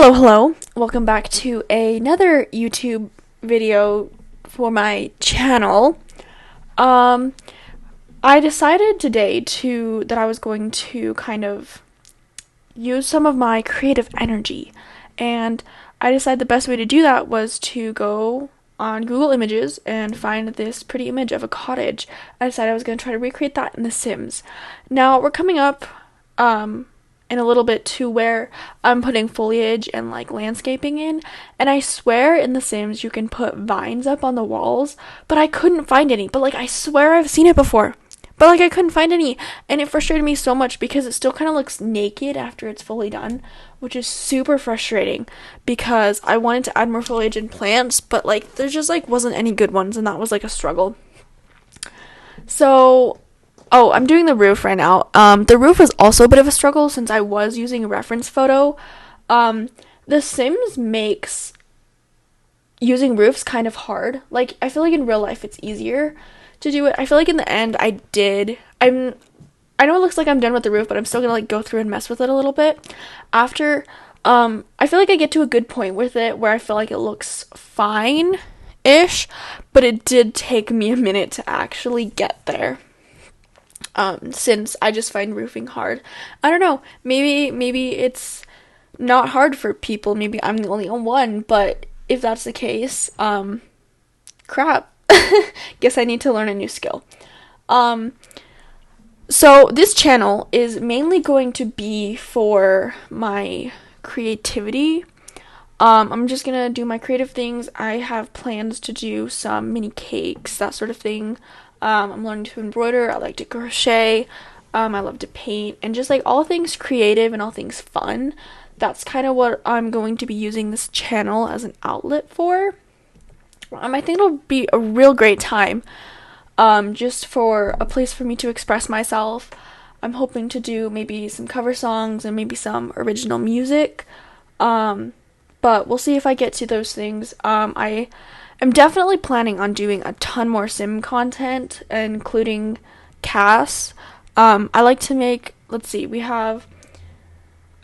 Hello. Welcome back to another YouTube video for my channel. I decided today that I was going to kind of use some of my creative energy, and I decided the best way to do that was to go on Google Images and find this pretty image of a cottage. I decided I was going to try to recreate that in The Sims. Now, we're coming up, in a little bit to where I'm putting foliage and like landscaping in, and I swear in The Sims you can put vines up on the walls, but I couldn't find any. But like I swear I've seen it before, but like I couldn't find any, and it frustrated me so much because it still kind of looks naked after it's fully done, which is super frustrating because I wanted to add more foliage and plants, but like there just like wasn't any good ones, and that was like a struggle. So I'm doing the roof right now. The roof was also a bit of a struggle since I was using a reference photo. The Sims makes using roofs kind of hard. Like, I feel like in real life it's easier to do it. I feel like in the end I know it looks like I'm done with the roof, but I'm still gonna like go through and mess with it a little bit. After, I feel like I get to a good point with it where I feel like it looks fine-ish, but it did take me a minute to actually get there. Since I just find roofing hard. I don't know, maybe it's not hard for people, maybe I'm the only one, but if that's the case, crap. Guess I need to learn a new skill. So this channel is mainly going to be for my creativity. I'm just gonna do my creative things. I have plans to do some mini cakes, that sort of thing. I'm learning to embroider. I like to crochet. I love to paint, and just like all things creative and all things fun. That's kind of what I'm going to be using this channel as an outlet for. I think it'll be a real great time, just for a place for me to express myself. I'm hoping to do maybe some cover songs and maybe some original music, but we'll see if I get to those things. I'm definitely planning on doing a ton more sim content, including Cass. I like to make, I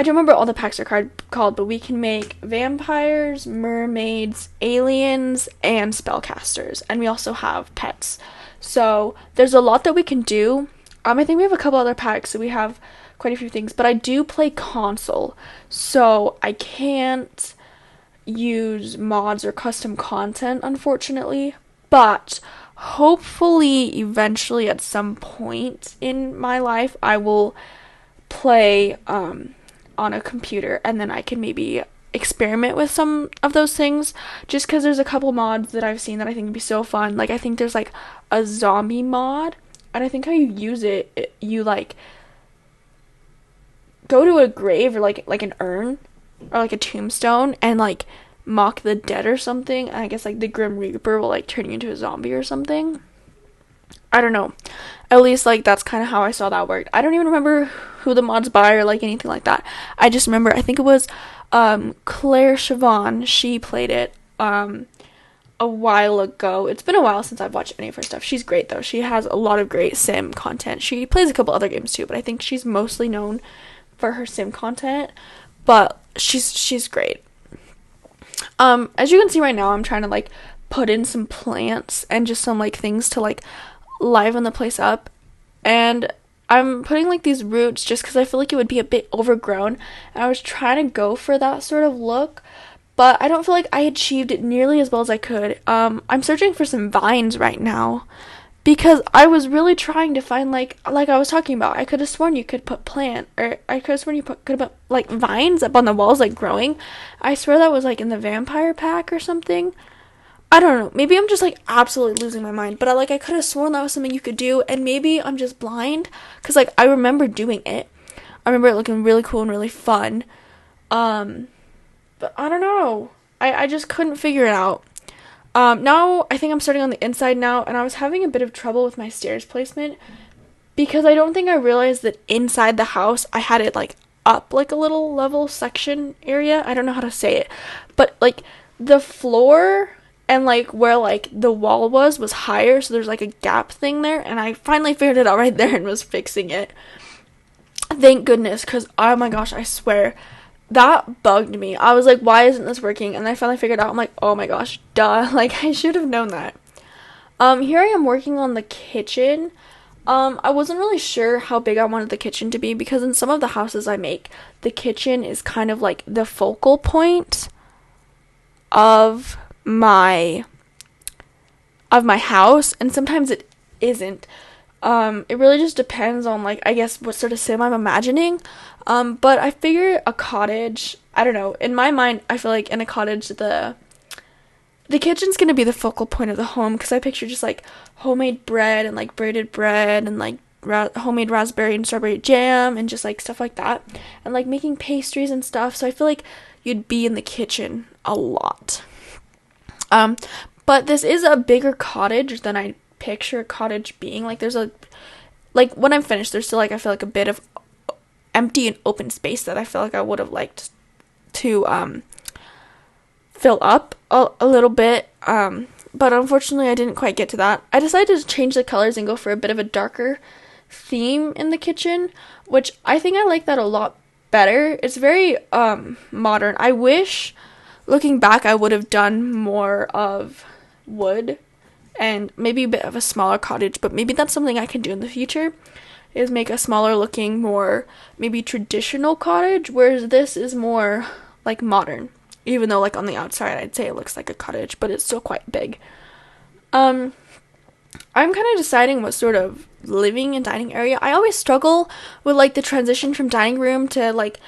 don't remember all the packs are called, but we can make vampires, mermaids, aliens, and spellcasters. And we also have pets. So there's a lot that we can do. I think we have a couple other packs, so we have quite a few things. But I do play console, so I can't use mods or custom content, unfortunately, but hopefully eventually at some point in my life I will play on a computer, and then I can maybe experiment with some of those things, just because there's a couple mods that I've seen that I think would be so fun. Like, I think there's like a zombie mod, and I think how you use it, you like go to a grave or like an urn or like a tombstone and like mock the dead or something. I guess like the Grim Reaper will like turn you into a zombie or something. I don't know. At least like that's kind of how I saw that worked. I don't even remember who the mod's by or like anything like that. I just remember I think it was Claire Siobhan. She played it a while ago. It's been a while since I've watched any of her stuff. She's great though. She has a lot of great sim content. She plays a couple other games too, but I think she's mostly known for her sim content. But she's great. As you can see right now, I'm trying to like put in some plants and just some like things to like liven the place up, and I'm putting like these roots just because I feel like it would be a bit overgrown, and I was trying to go for that sort of look, but I don't feel like I achieved it nearly as well as I could. I'm searching for some vines right now because I was really trying to find like I was talking about, I could have sworn you could put could have put like vines up on the walls like growing. I swear that was like in the vampire pack or something. I don't know, maybe I'm just like absolutely losing my mind, but I could have sworn that was something you could do, and maybe I'm just blind because like I remember doing it. I remember it looking really cool and really fun, but I don't know, I just couldn't figure it out. Now I think I'm starting on the inside now, and I was having a bit of trouble with my stairs placement because I don't think I realized that inside the house I had it like up like a little level section area. I don't know how to say it, but like the floor and like where like the wall was higher, so there's like a gap thing there, and I finally figured it out right there and was fixing it. Thank goodness, because oh my gosh, I swear that bugged me. I was like, why isn't this working? And I finally figured out. I'm like, oh my gosh, duh. Like, I should have known that. Here I am working on the kitchen. I wasn't really sure how big I wanted the kitchen to be because in some of the houses I make, the kitchen is kind of like the focal point of my house, and sometimes it isn't. It really just depends on, like, I guess what sort of sim I'm imagining. But I figure a cottage, I don't know, in my mind, I feel like in a cottage, the kitchen's gonna be the focal point of the home, because I picture just, like, homemade bread, and, like, braided bread, and, like, homemade raspberry and strawberry jam, and just, like, stuff like that, and, like, making pastries and stuff, so I feel like you'd be in the kitchen a lot. But this is a bigger cottage than I picture a cottage being. Like, like, when I'm finished, there's still, like, I feel like a bit of empty and open space that I feel like I would have liked to, fill up a little bit, but unfortunately I didn't quite get to that. I decided to change the colors and go for a bit of a darker theme in the kitchen, which I think I like that a lot better. It's very, modern. I wish, looking back, I would have done more of wood and maybe a bit of a smaller cottage, but maybe that's something I can do in the future, is make a smaller looking, more maybe traditional cottage, whereas this is more like modern, even though, like, on the outside I'd say it looks like a cottage, but it's still quite big. I'm kind of deciding what sort of living and dining area. I always struggle with, like, the transition from dining room to, like,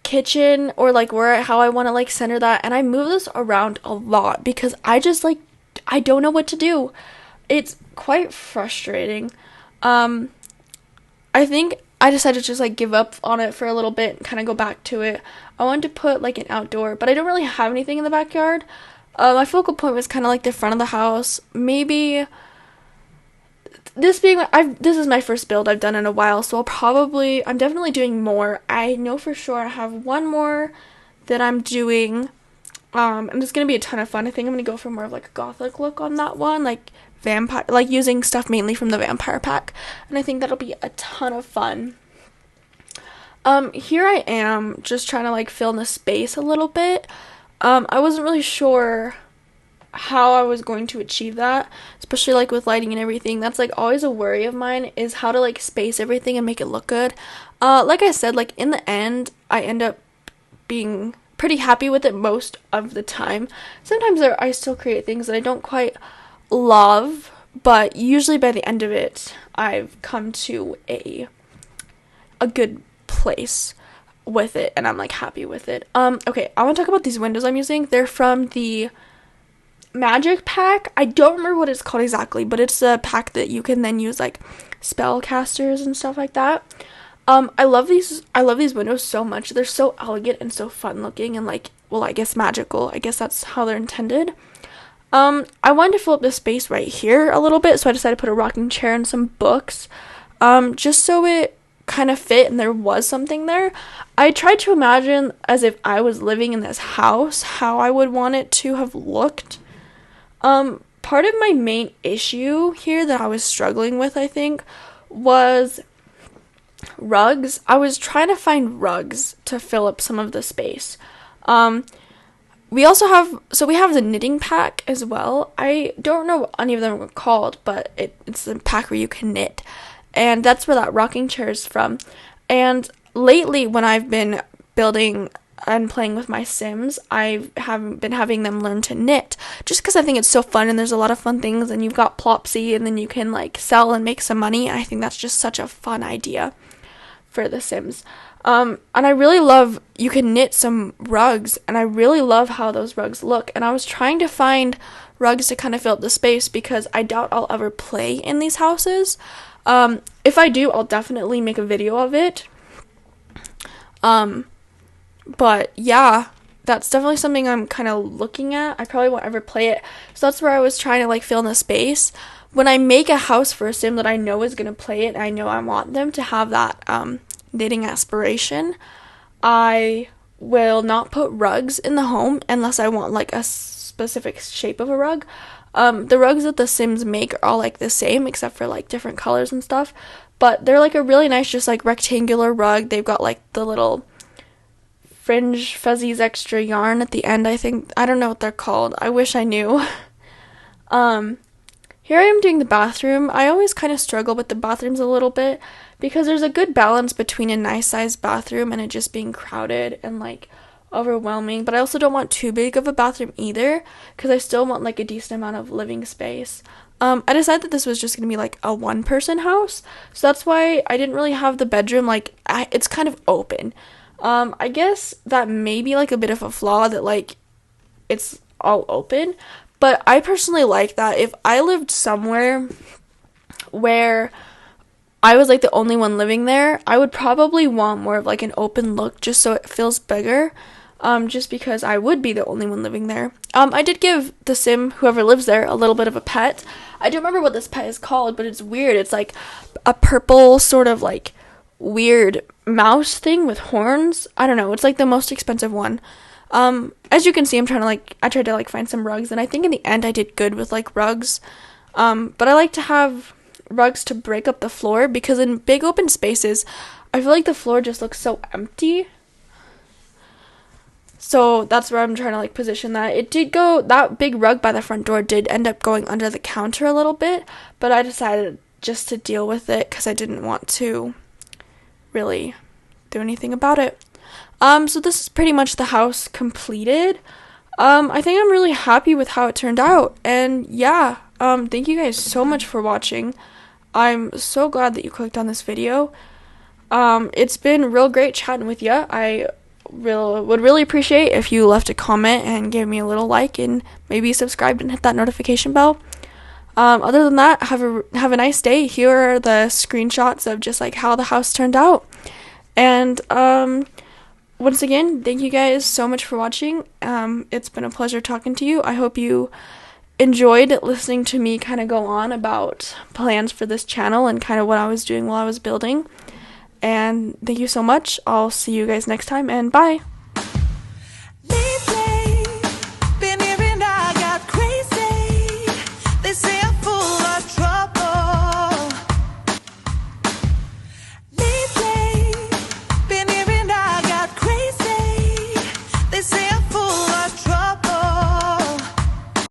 kitchen, or, like, how I want to, like, center that, and I move this around a lot because I just, like, I don't know what to do. It's quite frustrating. I think I decided to just, like, give up on it for a little bit and kind of go back to it. I wanted to put, like, an outdoor, but I don't really have anything in the backyard. My focal point was kind of, like, the front of the house. Maybe this is my first build I've done in a while, so I'm definitely doing more. I know for sure I have one more that I'm doing, and it's gonna be a ton of fun. I think I'm gonna go for more of, like, a gothic look on that one, like vampire, like using stuff mainly from the vampire pack, and I think that'll be a ton of fun. Here I am just trying to, like, fill in the space a little bit. I wasn't really sure how I was going to achieve that, especially, like, with lighting and everything. That's, like, always a worry of mine, is how to, like, space everything and make it look good. Like I said, like, in the end, I end up being pretty happy with it most of the time. Sometimes I still create things that I don't quite love, but usually by the end of it, I've come to a good place with it, and I'm, like, happy with it. Okay, I want to talk about these windows I'm using. They're from the Magic pack. I don't remember what it's called exactly, but it's a pack that you can then use, like, spellcasters and stuff like that. I love these windows so much. They're so elegant and so fun looking, and, like, well, I guess magical. I guess that's how they're intended. I wanted to fill up the space right here a little bit, so I decided to put a rocking chair and some books, just so it kind of fit and there was something there. I tried to imagine as if I was living in this house, how I would want it to have looked. Part of my main issue here that I was struggling with, I think, was rugs. I was trying to find rugs to fill up some of the space. We have the knitting pack as well. I don't know what any of them are called, but it's the pack where you can knit. And that's where that rocking chair is from. And lately, when I've been building and playing with my Sims, I have been having them learn to knit, just because I think it's so fun, and there's a lot of fun things, and you've got Plopsy, and then you can, like, sell and make some money. I think that's just such a fun idea for the Sims. And I really love, you can knit some rugs, and I really love how those rugs look, and I was trying to find rugs to kind of fill up the space, because I doubt I'll ever play in these houses. If I do, I'll definitely make a video of it. But yeah, that's definitely something I'm kind of looking at. I probably won't ever play it. So that's where I was trying to, like, fill in the space. When I make a house for a Sim that I know is going to play it, and I know I want them to have that, knitting aspiration, I will not put rugs in the home unless I want, like, a specific shape of a rug. The rugs that the Sims make are all, like, the same, except for, like, different colors and stuff. But they're, like, a really nice, just, like, rectangular rug. They've got, like, the little fringe fuzzies extra yarn at the end. I don't know what they're called. I wish I knew. um Here I am doing the bathroom. I always kind of struggle with the bathrooms a little bit because there's a good balance between a nice sized bathroom and it just being crowded and like overwhelming. But I also don't want too big of a bathroom either because I still want like a decent amount of living space. I decided that this was just going to be like a one person house. So that's why I didn't really have the bedroom like it's kind of open. I guess that may be like a bit of a flaw that like it's all open. But I personally like that. If I lived somewhere where I was like the only one living there, I would probably want more of like an open look just so it feels bigger. Just because I would be the only one living there. I did give the sim, whoever lives there, a little bit of a pet. I don't remember what this pet is called, but it's weird. It's like a purple sort of like weird mouse thing with horns. I don't know. It's like the most expensive one. As you can see, I tried to like find some rugs, and I think in the end I did good with like rugs. But I like to have rugs to break up the floor because in big open spaces, I feel like the floor just looks so empty. So that's where I'm trying to like position that. That big rug by the front door did end up going under the counter a little bit, but I decided just to deal with it because I didn't want to really do anything about it. So this is pretty much the house completed. I think I'm really happy with how it turned out. And yeah, thank you guys so much for watching. I'm so glad that you clicked on this video. It's been real great chatting with you. I would really appreciate if you left a comment and gave me a little like and maybe subscribed and hit that notification bell. Other than that, have a nice day. Here are the screenshots of just like how the house turned out. And once again, thank you guys so much for watching. It's been a pleasure talking to you. I hope you enjoyed listening to me kind of go on about plans for this channel and kind of what I was doing while I was building. And thank you so much. I'll see you guys next time, and bye.